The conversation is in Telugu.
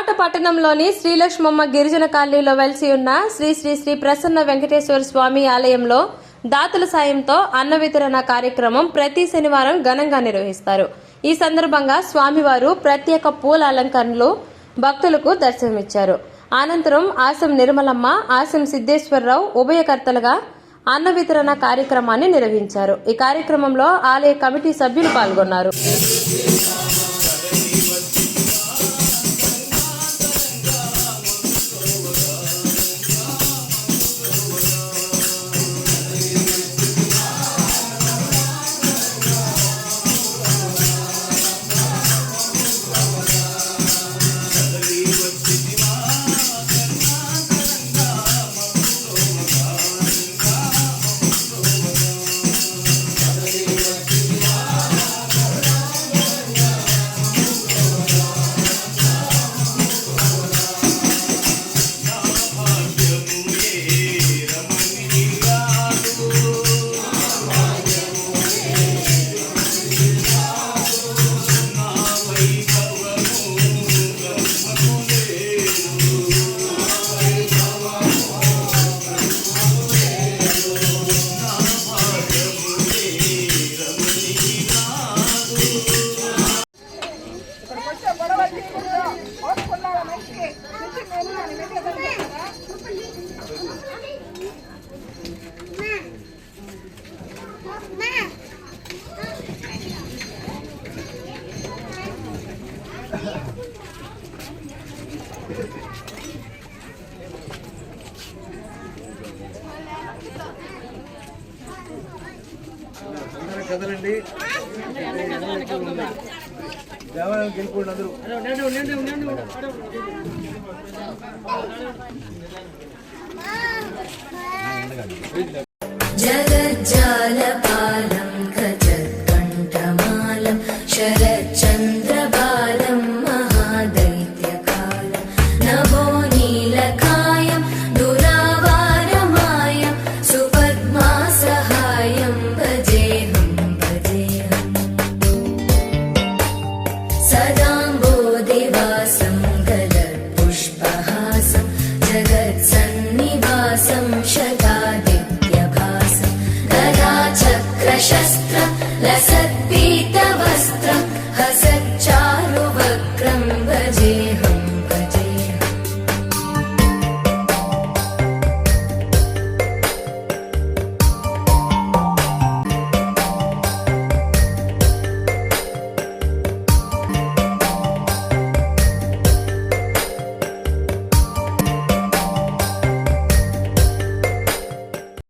కోట పట్టణంలోని శ్రీలక్ష్మమ్మ గిరిజన కాలనీలో వెలిసి ఉన్న శ్రీ శ్రీ శ్రీ ప్రసన్న వెంకటేశ్వర స్వామి ఆలయంలో దాతల సాయంతో అన్న వితరణ కార్యక్రమం ప్రతి శనివారం ఘనంగా నిర్వహిస్తారు. ఈ సందర్భంగా స్వామివారు ప్రత్యేక పూల అలంకరణలు భక్తులకు దర్శనమిచ్చారు. అనంతరం ఆసం నిర్మలమ్మ, ఆసం సిద్ధేశ్వరరావు ఉభయకర్తలుగా అన్న వితరణ కార్యక్రమాన్ని నిర్వహించారు. ఈ కార్యక్రమంలో ఆలయ కమిటీ సభ్యులు పాల్గొన్నారు. కదలండి దేవాలయానికి వెళ్ళిపోండి అందరూ. జగజ్జాలపాలం గజకంఠమాలం శరచంద్రబాలం మహాదైత్యకాలం నభోనీలకాయం దురావారమాయం సుపద్మాసహాయం భజేహం భజేహం సదాంబోదివాసం గలత్పుష్పహాసం జగత్సన్నివాసం